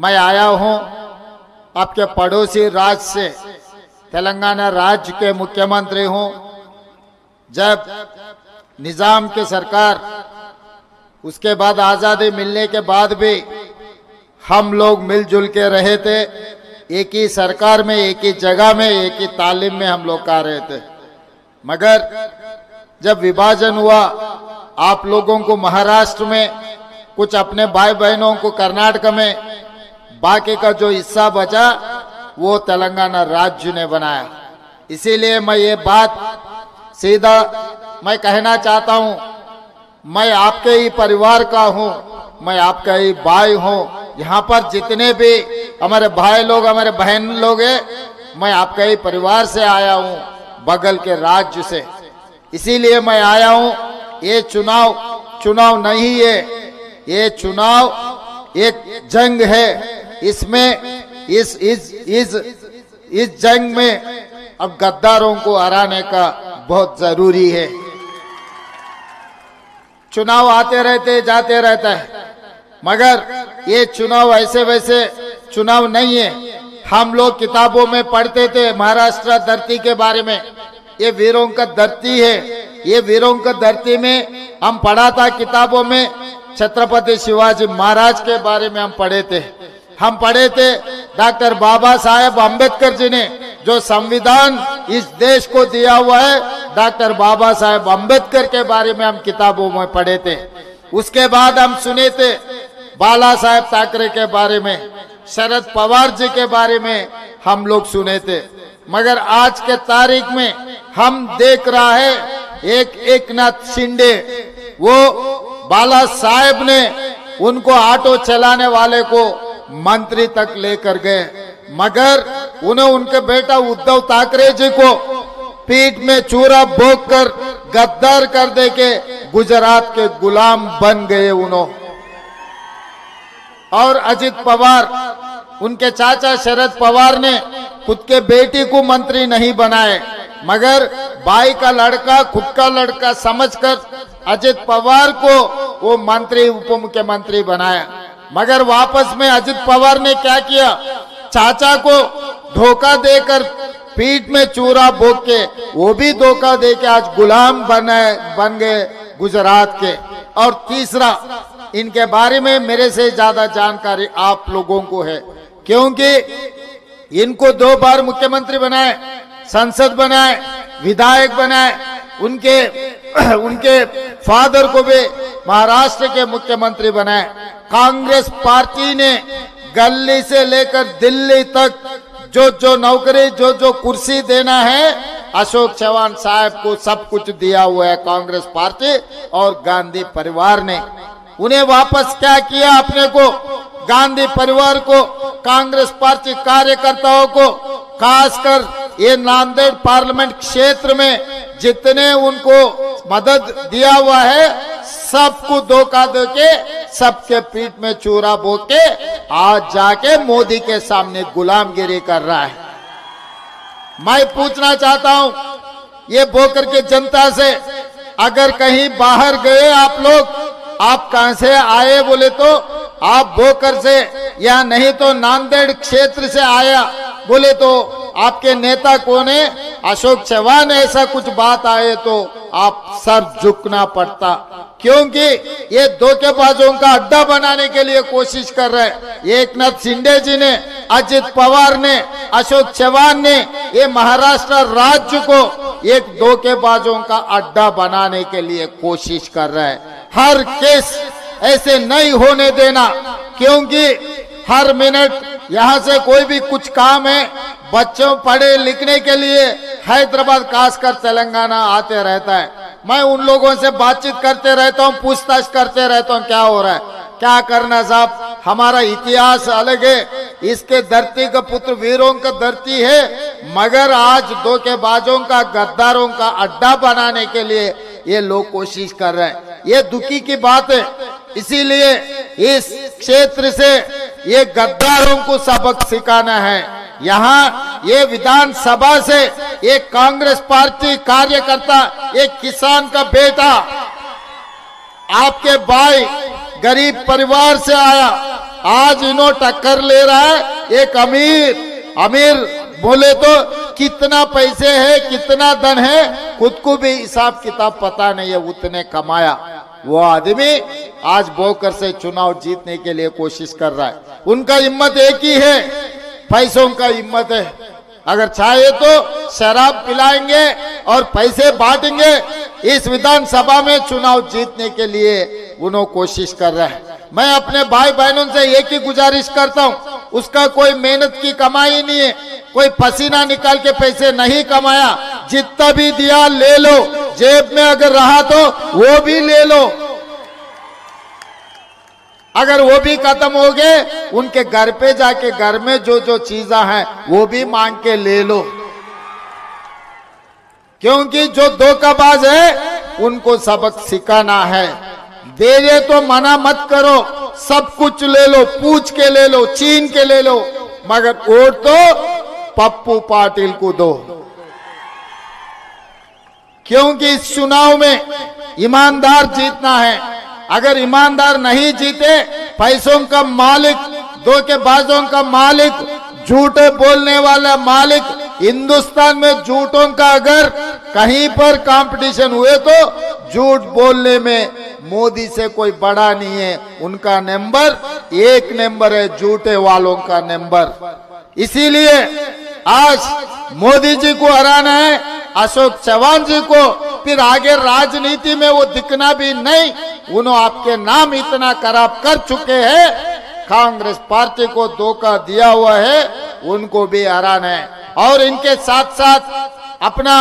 मैं आया हूं आपके पड़ोसी राज्य से, तेलंगाना राज्य के मुख्यमंत्री हूं। जब निजाम की सरकार, उसके बाद आज़ादी मिलने के बाद भी हम लोग मिलजुल के रहे थे, एक ही सरकार में, एक ही जगह में, एक ही तालीम में हम लोग कर रहे थे। मगर जब विभाजन हुआ, आप लोगों को महाराष्ट्र में, कुछ अपने भाई बहनों को कर्नाटक में, बाकी का जो हिस्सा बचा वो तेलंगाना राज्य ने बनाया। इसीलिए मैं ये बात सीधा मैं कहना चाहता हूं, मैं आपके ही परिवार का हूं, मैं आपका ही भाई हूं। यहाँ पर जितने भी हमारे भाई लोग, हमारे बहन लोग हैं, मैं आपका ही परिवार से आया हूं, बगल के राज्य से। इसीलिए मैं आया हूं। ये चुनाव नहीं है, ये चुनाव एक जंग है। इसमें इस जंग में अब गद्दारों को हराने का बहुत जरूरी है। चुनाव आते रहते जाते रहता है, मगर ये चुनाव ऐसे वैसे चुनाव नहीं है। हम लोग किताबों में पढ़ते थे महाराष्ट्र धरती के बारे में, ये वीरों का धरती है। ये वीरों का धरती में हम पढ़ा था किताबों में, छत्रपति शिवाजी महाराज के बारे में हम पढ़े थे। हम पढ़े थे डॉक्टर बाबा साहेब अम्बेडकर जी ने जो संविधान इस देश को दिया हुआ है, डॉक्टर बाबा साहेब अम्बेडकर के बारे में हम किताबों में पढ़े थे। उसके बाद हम सुने थे बाला साहेब ठाकरे के बारे में, शरद पवार जी के बारे में हम लोग सुने थे। मगर आज के तारीख में हम देख रहा है एक नाथ शिंदे, वो बाला साहेब ने उनको ऑटो चलाने वाले को मंत्री तक लेकर गए, मगर उन्हें उनके बेटा उद्धव ठाकरे जी को पीठ में चूरा भोंक कर गद्दार कर दे के गुजरात के गुलाम बन गए उन्होंने। और अजित पवार, उनके चाचा शरद पवार ने खुद के बेटी को मंत्री नहीं बनाए, मगर भाई का लड़का, खुद का लड़का समझकर अजित पवार को वो मंत्री, उप मुख्यमंत्री बनाया। मगर वापस में अजित पवार ने क्या किया, चाचा को धोखा देकर पीठ में चूरा भोंक के, वो भी धोखा दे के आज गुलाम बन गए गुजरात के। और तीसरा, इनके बारे में मेरे से ज्यादा जानकारी आप लोगों को है, क्योंकि इनको 2 बार मुख्यमंत्री बनाए, संसद बनाए, विधायक बनाए। उनके फादर को भी महाराष्ट्र के मुख्यमंत्री बनाए। कांग्रेस पार्टी ने गली से लेकर दिल्ली तक जो नौकरी, जो कुर्सी देना है, अशोक चव्हाण साहब को सब कुछ दिया हुआ है कांग्रेस पार्टी और गांधी परिवार ने। उन्हें वापस क्या किया, अपने को, गांधी परिवार को, कांग्रेस पार्टी कार्यकर्ताओं को, खासकर ये नांदेड़ पार्लियामेंट क्षेत्र में जितने उनको मदद दिया हुआ है, सबको धोखा देके, सबके पीठ में चूरा भोंक के आज जाके मोदी के सामने गुलामगिरी कर रहा है। मैं पूछना चाहता हूं ये भोकर के जनता से, अगर कहीं बाहर गए आप लोग, आप कहां से आए बोले तो आप भोकर से, या नहीं तो नांदेड़ क्षेत्र से आया बोले तो आपके नेता कौन है, अशोक चव्हाण, ऐसा कुछ बात आए तो आप सर झुकना पड़ता, क्योंकि ये धोखेबाजों का अड्डा बनाने के लिए कोशिश कर रहे हैं। एक नाथ शिंदे जी ने, अजित पवार ने, अशोक चव्हाण ने ये महाराष्ट्र राज्य को एक धोखेबाजों का अड्डा बनाने के लिए कोशिश कर रहा है। हर केस ऐसे नहीं होने देना, क्योंकि हर मिनट यहाँ से कोई भी कुछ काम है, बच्चों पढ़े लिखने के लिए हैदराबाद, खासकर तेलंगाना आते रहता है। मैं उन लोगों से बातचीत करते रहता हूँ, पूछताछ करते रहता हूँ क्या हो रहा है, क्या करना साहब, हमारा इतिहास अलग है, इसके धरती का पुत्र वीरों का धरती है, मगर आज धोखेबाजों का, गद्दारों का अड्डा बनाने के लिए ये लोग कोशिश कर रहे हैं। ये दुखी की बात है। इसीलिए इस क्षेत्र से ये गद्दारों को सबक सिखाना है। यहाँ ये विधानसभा से एक कांग्रेस पार्टी कार्यकर्ता, एक किसान का बेटा, आपके भाई गरीब परिवार से आया, आज इन्हों टक्कर ले रहा है एक अमीर बोले तो कितना पैसे है, कितना धन है, खुद को भी हिसाब किताब पता नहीं है, उतने कमाया वो आदमी आज बोकर से चुनाव जीतने के लिए कोशिश कर रहा है। उनका हिम्मत एक ही है, पैसों का हिम्मत है। अगर चाहे तो शराब पिलाएंगे और पैसे बांटेंगे। इस विधानसभा में चुनाव जीतने के लिए उन्होंने कोशिश कर रहा है। मैं अपने भाई बहनों से एक ही गुजारिश करता हूं, उसका कोई मेहनत की कमाई नहीं है, कोई पसीना निकाल के पैसे नहीं कमाया, जितना भी दिया ले लो, जेब में अगर रहा तो वो भी ले लो। अगर वो भी खत्म हो गए, उनके घर पे जाके घर में जो जो चीजें हैं वो भी मांग के ले लो, क्योंकि जो धोखाबाज है उनको सबक सिखाना है। दे दे तो मना मत करो, सब कुछ ले लो, पूछ के ले लो, छीन के ले लो, मगर वोट तो पप्पू पाटिल को दो, क्योंकि इस चुनाव में ईमानदार जीतना है। अगर ईमानदार नहीं जीते, पैसों का मालिक, धोखेबाजों का मालिक, झूठे बोलने वाला मालिक, हिंदुस्तान में झूठों का अगर कहीं पर कंपटीशन हुए तो झूठ बोलने में मोदी से कोई बड़ा नहीं है। उनका नंबर एक नंबर है, झूठे वालों का नंबर। इसीलिए आज मोदी जी को हराना है, अशोक चौहान जी को, फिर आगे राजनीति में वो दिखना भी नहीं। उन्होंने आपके नाम इतना खराब कर चुके हैं, कांग्रेस पार्टी को धोखा दिया हुआ है, उनको भी हराना है। और इनके साथ साथ अपना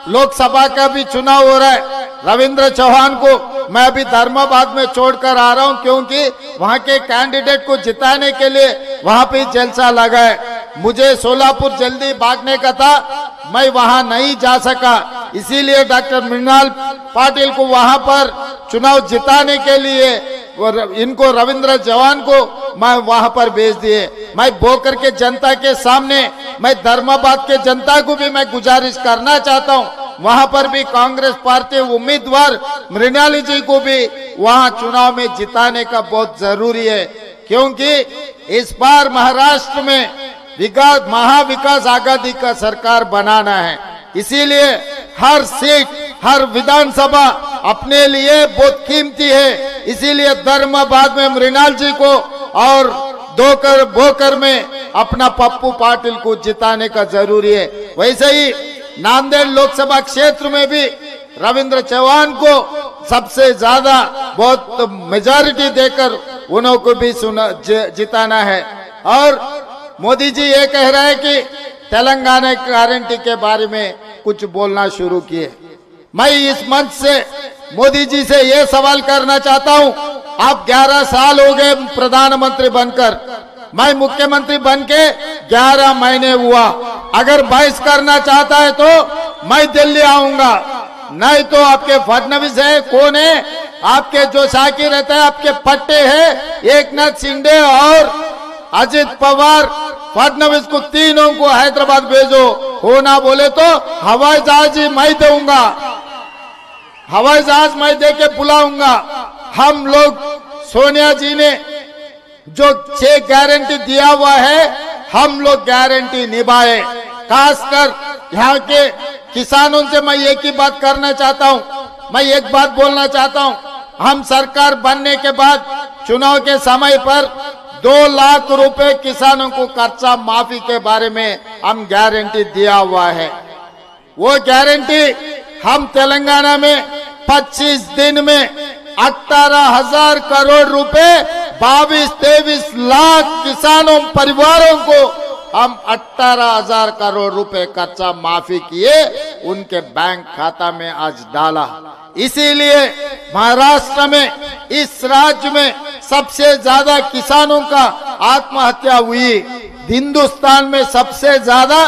लोकसभा का भी चुनाव हो रहा है। रविंद्र चौहान को मैं अभी धर्माबाद में छोड़कर आ रहा हूं, क्योंकि वहां के कैंडिडेट को जिताने के लिए वहां पे जलसा लगा है। मुझे सोलापुर जल्दी भागने का था, मैं वहां नहीं जा सका, इसीलिए डॉक्टर मृणाल पाटिल को वहां पर चुनाव जिताने के लिए इनको रविंद्र चौहान को मैं वहां पर भेज दिए। मैं बोकर के जनता के सामने, मैं धर्माबाद के जनता को भी मैं गुजारिश करना चाहता हूं, वहां पर भी कांग्रेस पार्टी उम्मीदवार मृणाली जी को भी वहां चुनाव में जिताने का बहुत जरूरी है, क्योंकि इस बार महाराष्ट्र में महाविकास आघाड़ी का सरकार बनाना है। इसीलिए हर सीट, हर विधानसभा अपने लिए बहुत कीमती है। इसीलिए धर्माबाद में मृणाल जी को और बोकर में अपना पप्पू पाटिल को जिताने का जरूरी है। वैसे ही नांदेड़ लोकसभा क्षेत्र में भी रविंद्र चौहान को सबसे ज्यादा बहुत मेजॉरिटी देकर उन्हों को भी जिताना है। और मोदी जी ये कह रहे हैं कि तेलंगाना गारंटी के बारे में कुछ बोलना शुरू किए। मैं इस मंच से मोदी जी से ये सवाल करना चाहता हूं, आप 11 साल हो गए प्रधानमंत्री बनकर, मैं मुख्यमंत्री बनके 11 महीने हुआ। अगर बहस करना चाहता है तो मैं दिल्ली आऊंगा, नहीं तो आपके फडणवीस है, कौन है आपके जो साकी रहता है, आपके पट्टे हैं, एकनाथ शिंदे और अजित पवार, फडणवीस को तीनों को हैदराबाद भेजो। होना बोले तो हवाई जहाज ही मैं दूंगा, हवाई जहाज मैं दे के बुलाऊंगा। हम लोग सोनिया जी ने जो 6 गारंटी दिया हुआ है, हम लोग गारंटी निभाए। खासकर यहाँ के किसानों से मैं एक ही बात करना चाहता हूँ, मैं एक बात बोलना चाहता हूँ, हम सरकार बनने के बाद चुनाव के समय पर 2 लाख रुपए किसानों को कर्जा माफी के बारे में हम गारंटी दिया हुआ है। वो गारंटी हम तेलंगाना में 25 दिन में 18,000 करोड़ रुपए 22-23 लाख किसानों परिवारों को हम 18,000 करोड़ रुपए कर्जा माफी किए, उनके बैंक खाता में आज डाला। इसीलिए महाराष्ट्र में, इस राज्य में सबसे ज्यादा किसानों का आत्महत्या हुई। हिंदुस्तान में सबसे ज्यादा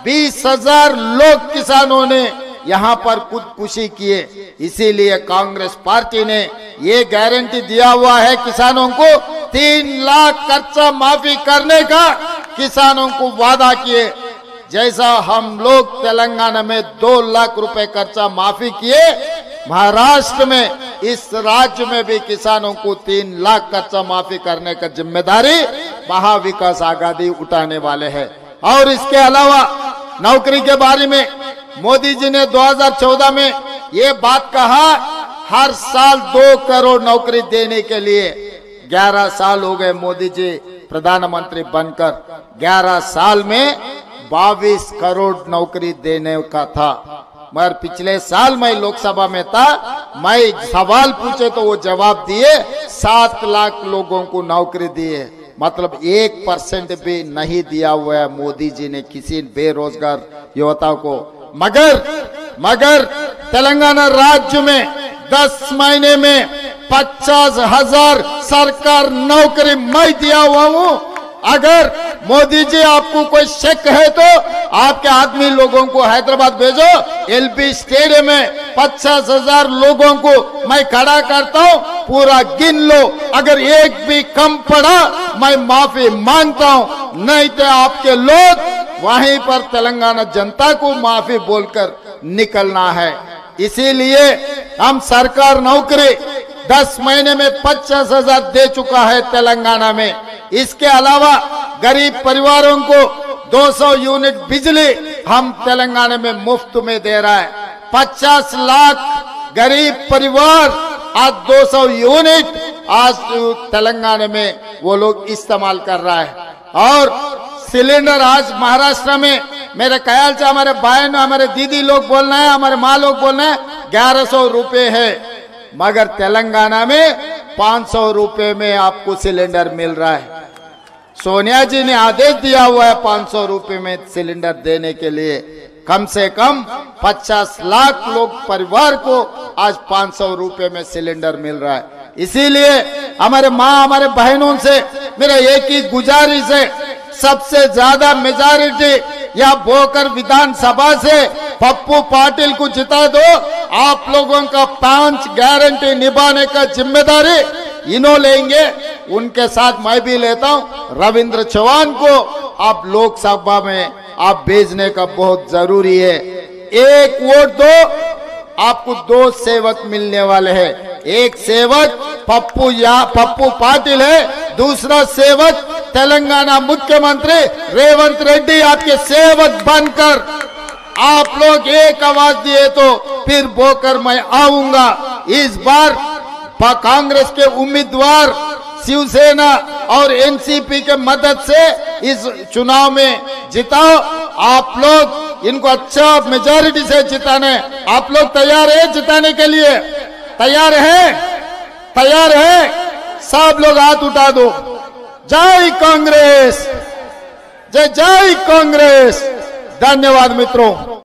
20,000 लोग किसानों ने यहाँ पर खुदकुशी किए। इसीलिए कांग्रेस पार्टी ने ये गारंटी दिया हुआ है किसानों को, 3 लाख कर्जा माफी करने का किसानों को वादा किए। जैसा हम लोग तेलंगाना में 2 लाख रुपए कर्जा माफी किए, महाराष्ट्र में इस राज्य में भी किसानों को 3 लाख कर्जा माफी करने का जिम्मेदारी महाविकास आघाड़ी उठाने वाले हैं। और इसके अलावा नौकरी के बारे में मोदी जी ने 2014 में ये बात कहा, हर साल 2 करोड़ नौकरी देने के लिए। 11 साल हो गए मोदी जी प्रधानमंत्री बनकर, 11 साल में 22 करोड़ नौकरी देने का था। मगर पिछले साल मैं लोकसभा में था, मैं सवाल पूछे तो वो जवाब दिए 7 लाख लोगों को नौकरी दिए, मतलब 1% भी नहीं दिया हुआ है मोदी जी ने किसी बेरोजगार युवता को। मगर तेलंगाना राज्य में 10 महीने में 50,000 सरकार नौकरी मैं दिया हुआ हूं। अगर मोदी जी आपको कोई शक है तो आपके आदमी लोगों को हैदराबाद भेजो, एलबी स्टेडियम में 50,000 लोगों को मैं खड़ा करता हूं, पूरा गिन लो, अगर एक भी कम पड़ा मैं माफी मांगता हूं, नहीं तो आपके लोग वहीं पर तेलंगाना जनता को माफी बोलकर निकलना है। इसीलिए हम सरकार नौकरी 10 महीने में 50,000 दे चुका है तेलंगाना में। इसके अलावा गरीब परिवारों को 200 यूनिट बिजली हम तेलंगाना में मुफ्त में दे रहा है। 50 लाख गरीब परिवार आज 200 यूनिट आज तेलंगाना में वो लोग इस्तेमाल कर रहा है। और सिलेंडर आज महाराष्ट्र में मेरे ख्याल से हमारे बहन हमारे दीदी लोग बोलना है, हमारे माँ लोग बोलना है 1100 रुपए है, मगर तेलंगाना में 500 रुपए में आपको सिलेंडर मिल रहा है। सोनिया जी ने आदेश दिया हुआ है 500 रुपए में सिलेंडर देने के लिए। कम से कम 50 लाख लोग परिवार को आज 500 रुपए में सिलेंडर मिल रहा है। इसीलिए हमारे माँ हमारे बहनों से मेरा एक ही गुजारिश है, सबसे ज्यादा मेजॉरिटी या भोकर विधानसभा से पप्पू पाटिल को जिता दो। आप लोगों का 5 गारंटी निभाने का जिम्मेदारी इन्हों लेंगे, उनके साथ मैं भी लेता हूं। रविंद्र चौहान को आप लोकसभा में आप भेजने का बहुत जरूरी है। एक वोट दो, आपको 2 सेवक मिलने वाले हैं। एक सेवक पप्पू पाटिल है, दूसरा सेवक तेलंगाना मुख्यमंत्री रेवंत रेड्डी आपके सेवक बनकर आप लोग एक आवाज दिए तो फिर बोकर मैं आऊंगा। इस बार कांग्रेस के उम्मीदवार शिवसेना और एनसीपी के मदद से इस चुनाव में जिताओ। आप लोग इनको अच्छा मेजॉरिटी से जिताने, आप लोग तैयार है जिताने के लिए? तैयार है? तैयार है? सब लोग हाथ उठा दो। जय कांग्रेस, जय जय कांग्रेस। धन्यवाद मित्रों।